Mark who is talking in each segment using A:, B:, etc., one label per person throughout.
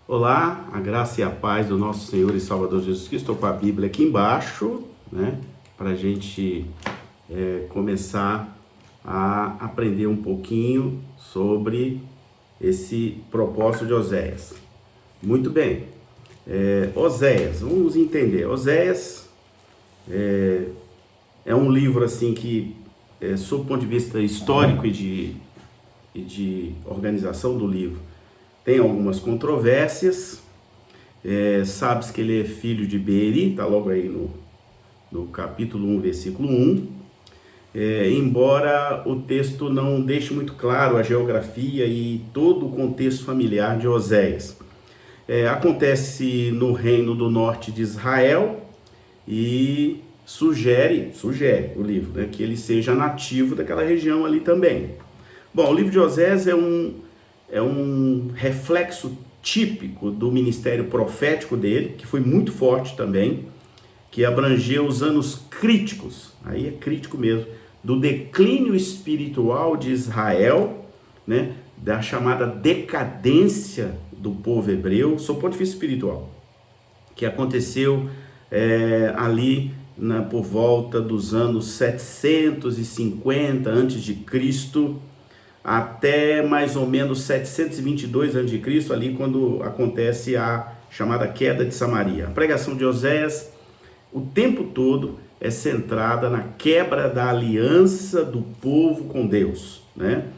A: Olá, a graça e a paz do nosso Senhor e Salvador Jesus Cristo. Estou com a Bíblia aqui embaixo, né? Para a gente começar a aprender um pouquinho sobre esse propósito de Oséias. Muito bem, Oséias, vamos entender. Oséias é um livro assim que, sob o ponto de vista histórico e de organização do livro, tem algumas controvérsias. Sabe-se que ele é filho de Beeri, está logo aí no capítulo 1, versículo 1. Embora o texto não deixe muito claro a geografia e todo o contexto familiar de Oséias. Acontece no reino do norte de Israel e sugere o livro, né, que ele seja nativo daquela região ali também. Bom, o livro de Oséias é um reflexo típico do ministério profético dele, que foi muito forte também, que abrangeu os anos críticos, aí é crítico mesmo, do declínio espiritual de Israel, né, da chamada decadência do povo hebreu, sob o ponto de vista espiritual, que aconteceu ali por volta dos anos 750 a.C., até mais ou menos 722 a.C., ali quando acontece a chamada queda de Samaria. A pregação de Oséias, o tempo todo, é centrada na quebra da aliança do povo com Deus, né?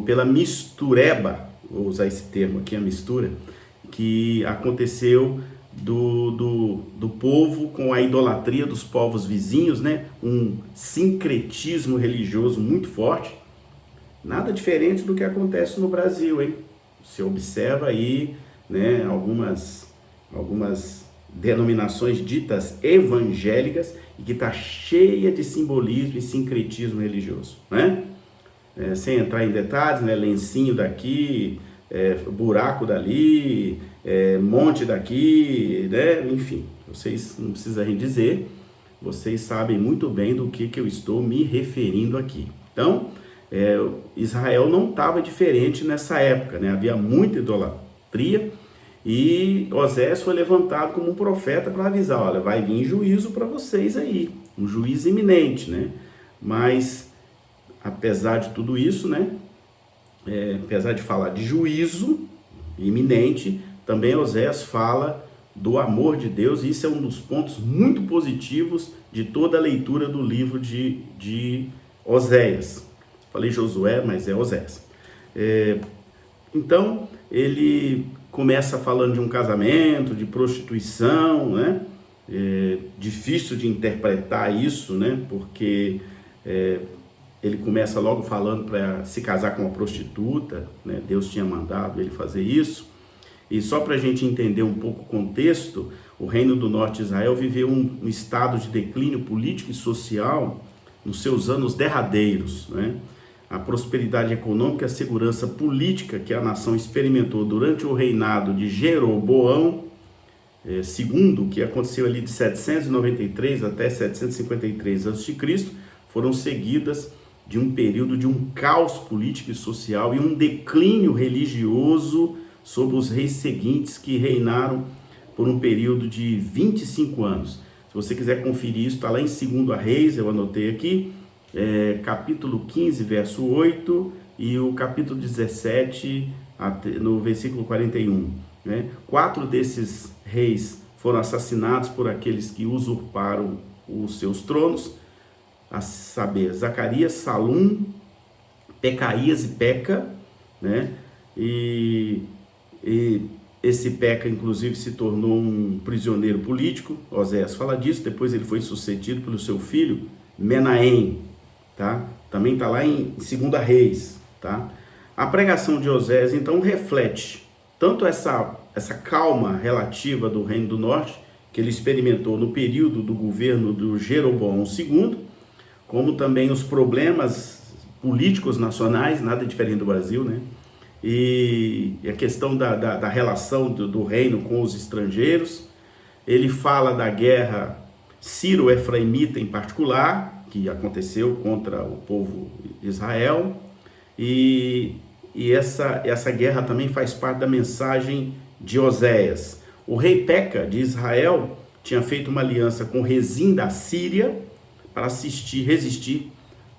A: Pela mistureba, vou usar esse termo aqui, a mistura, que aconteceu do povo com a idolatria dos povos vizinhos, né? Um sincretismo religioso muito forte. Nada diferente do que acontece no Brasil, hein? Você observa aí, né, algumas denominações ditas evangélicas e que está cheia de simbolismo e sincretismo religioso, né? Sem entrar em detalhes, né? Lencinho daqui, buraco dali, monte daqui, né? Enfim, vocês não precisam dizer, vocês sabem muito bem do que eu estou me referindo aqui. Então, Israel não estava diferente nessa época, né? Havia muita idolatria e Oséias foi levantado como um profeta para avisar, olha, vai vir juízo para vocês aí, um juízo iminente, né? Mas, apesar de tudo isso, né? Apesar de falar de juízo iminente, também Oséias fala do amor de Deus, e isso é um dos pontos muito positivos de toda a leitura do livro de Oséias. Falei Josué, mas é Oséias. Então, ele começa falando de um casamento, de prostituição, né? Difícil de interpretar isso, né? Porque ele começa logo falando para se casar com uma prostituta, né? Deus tinha mandado ele fazer isso. E só para a gente entender um pouco o contexto, o Reino do Norte de Israel viveu um estado de declínio político e social nos seus anos derradeiros, né? A prosperidade econômica e a segurança política que a nação experimentou durante o reinado de Jeroboão II, que aconteceu ali de 793 até 753 a.C., foram seguidas de um período de um caos político e social e um declínio religioso sob os reis seguintes, que reinaram por um período de 25 anos. Se você quiser conferir isso, está lá em 2 Reis, eu anotei aqui, capítulo 15, verso 8, e o capítulo 17, no versículo 41. Né? 4 desses reis foram assassinados por aqueles que usurparam os seus tronos, a saber, Zacarias, Salum, Pecaías e Peca, né? E esse Peca, inclusive, se tornou um prisioneiro político. Oséias fala disso. Depois ele foi sucedido pelo seu filho Menahem, tá? Também está lá em 2 Reis, tá? A pregação de Oséias, então, reflete tanto essa calma relativa do Reino do Norte, que ele experimentou no período do governo do Jeroboão II, como também os problemas políticos nacionais, nada diferente do Brasil, né? E a questão da relação do reino com os estrangeiros. Ele fala da guerra sírio-efraimita em particular, que aconteceu contra o povo de Israel, e essa guerra também faz parte da mensagem de Oséias. O rei Peca de Israel tinha feito uma aliança com Rezim da Síria para resistir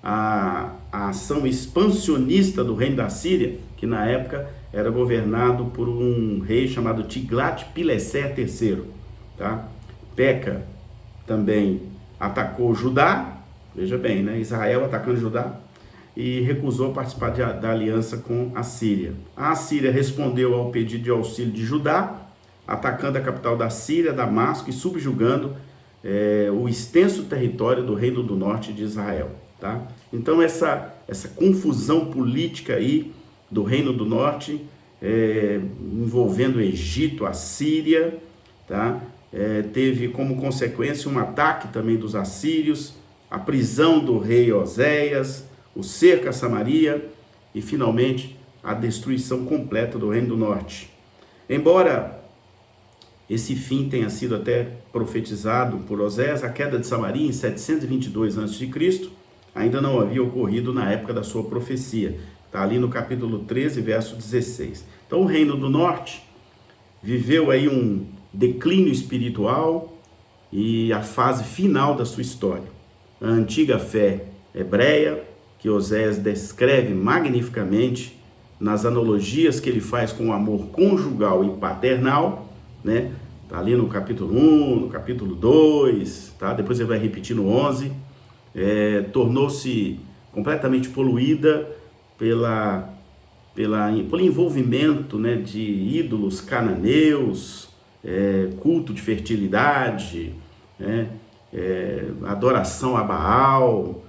A: à ação expansionista do reino da Síria, que na época era governado por um rei chamado Tiglat-Pileser III. Tá? Peca também atacou Judá, veja bem, né? Israel atacando Judá, e recusou participar da aliança com a Síria. A Síria respondeu ao pedido de auxílio de Judá, atacando a capital da Síria, Damasco, e subjugando o extenso território do Reino do Norte de Israel. Tá? Então essa confusão política aí do Reino do Norte, envolvendo o Egito, a Síria, tá? Teve como consequência um ataque também dos assírios, a prisão do rei Oséias, o cerco a Samaria e, finalmente, a destruição completa do Reino do Norte. Embora esse fim tenha sido até profetizado por Oséias, a queda de Samaria em 722 a.C., ainda não havia ocorrido na época da sua profecia. Está ali no capítulo 13, verso 16. Então, o Reino do Norte viveu aí um declínio espiritual e a fase final da sua história. A antiga fé hebreia, que Oséias descreve magnificamente nas analogias que ele faz com o amor conjugal e paternal, né? Tá ali no capítulo 1, no capítulo 2, tá? Depois ele vai repetir no 11, tornou-se completamente poluída pelo envolvimento, né, de ídolos cananeus, culto de fertilidade, né, adoração a Baal,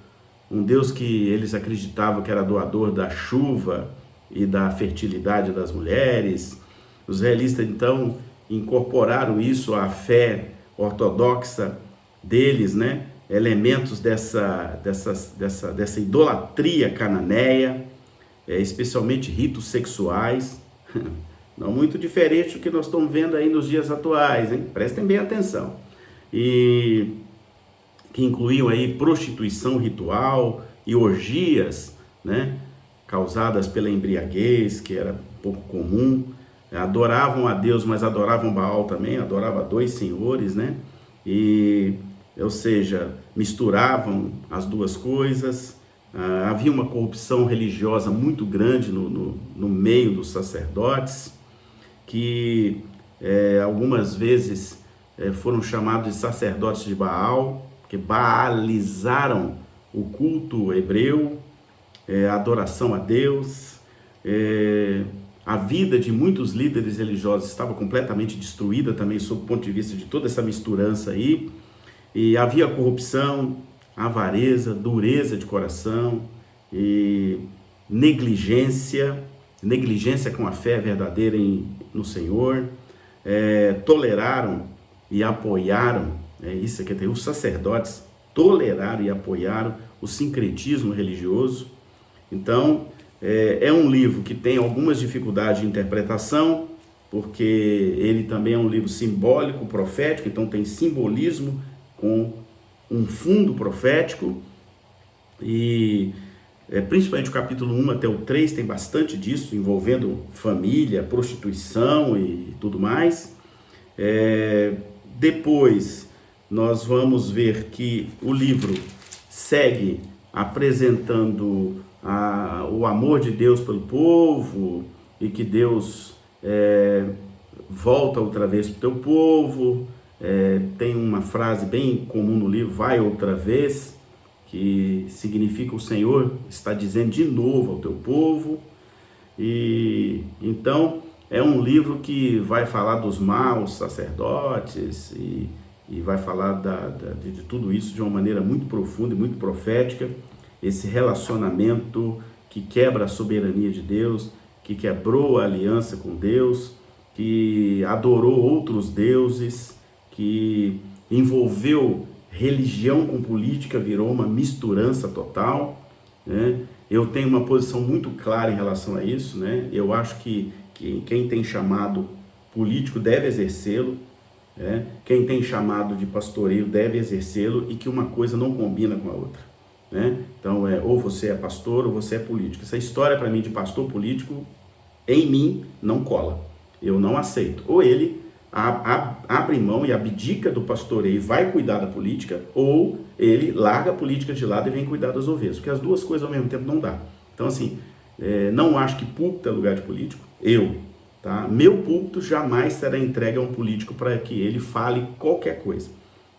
A: um Deus que eles acreditavam que era doador da chuva e da fertilidade das mulheres. Os israelitas, então, incorporaram isso à fé ortodoxa deles, né? Elementos dessa idolatria cananeia, especialmente ritos sexuais, não muito diferente do que nós estamos vendo aí nos dias atuais, hein? Prestem bem atenção. E que incluíam aí prostituição ritual e orgias, né, causadas pela embriaguez, que era pouco comum. Adoravam a Deus, mas adoravam Baal também, adoravam a dois senhores, né? Ou seja, misturavam as duas coisas. Havia uma corrupção religiosa muito grande no meio dos sacerdotes, que algumas vezes foram chamados de sacerdotes de Baal, que baalizaram o culto hebreu, a adoração a Deus. A vida de muitos líderes religiosos estava completamente destruída também sob o ponto de vista de toda essa misturança aí. E havia corrupção, avareza, dureza de coração e negligência com a fé verdadeira no Senhor. Toleraram e apoiaram, isso aqui tem os sacerdotes, toleraram e apoiaram o sincretismo religioso. Então, é um livro que tem algumas dificuldades de interpretação, porque ele também é um livro simbólico, profético, então tem simbolismo com um fundo profético, e principalmente o capítulo 1 até o 3 tem bastante disso, envolvendo família, prostituição e tudo mais. Depois nós vamos ver que o livro segue apresentando o amor de Deus pelo povo, e que Deus volta outra vez para o teu povo. Tem uma frase bem comum no livro, vai outra vez, que significa o Senhor está dizendo de novo ao teu povo. E então é um livro que vai falar dos maus sacerdotes e vai falar de tudo isso de uma maneira muito profunda e muito profética. Esse relacionamento que quebra a soberania de Deus, que quebrou a aliança com Deus, que adorou outros deuses, que envolveu religião com política, virou uma misturança total, né? Eu tenho uma posição muito clara em relação a isso, né? Eu acho que quem tem chamado político deve exercê-lo, né? Quem tem chamado de pastoreio deve exercê-lo, e que uma coisa não combina com a outra, né? Então, ou você é pastor ou você é político. Essa história para mim de pastor político, em mim, não cola. Eu não aceito. Ou ele abre mão e abdica do pastoreio e vai cuidar da política, ou ele larga a política de lado e vem cuidar das ovelhas, porque as duas coisas ao mesmo tempo não dá. Então assim, não acho que púlpito é lugar de político, tá? Meu púlpito jamais será entregue a um político para que ele fale qualquer coisa,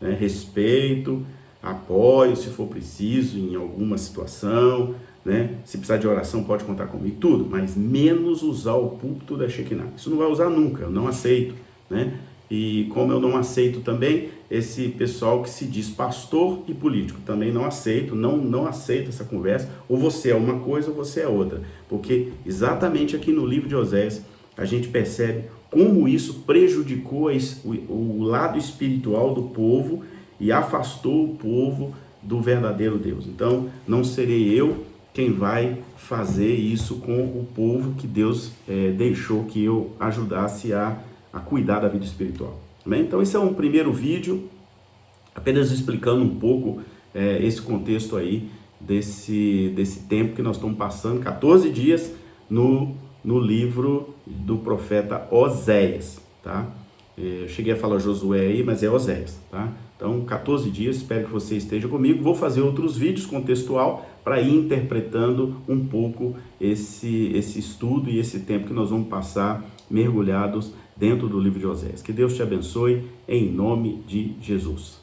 A: né? Respeito, apoio se for preciso em alguma situação, né? Se precisar de oração pode contar comigo, tudo, mas menos usar o púlpito da Shekinah. Isso não vai usar nunca, eu não aceito, né? E como eu não aceito também esse pessoal que se diz pastor e político, também não aceito, não aceito essa conversa, ou você é uma coisa ou você é outra, porque exatamente aqui no livro de Oséias a gente percebe como isso prejudicou o lado espiritual do povo e afastou o povo do verdadeiro Deus. Então não serei eu quem vai fazer isso com o povo que Deus deixou que eu ajudasse a cuidar da vida espiritual. Amém? Então esse é um primeiro vídeo, apenas explicando um pouco esse contexto aí, desse tempo que nós estamos passando, 14 dias no livro do profeta Oséias, tá? Eu cheguei a falar Josué aí, mas é Oséias, tá? Então 14 dias, espero que você esteja comigo. Vou fazer outros vídeos contextual para ir interpretando um pouco esse estudo e esse tempo que nós vamos passar mergulhados dentro do livro de Oséias. Que Deus te abençoe em nome de Jesus.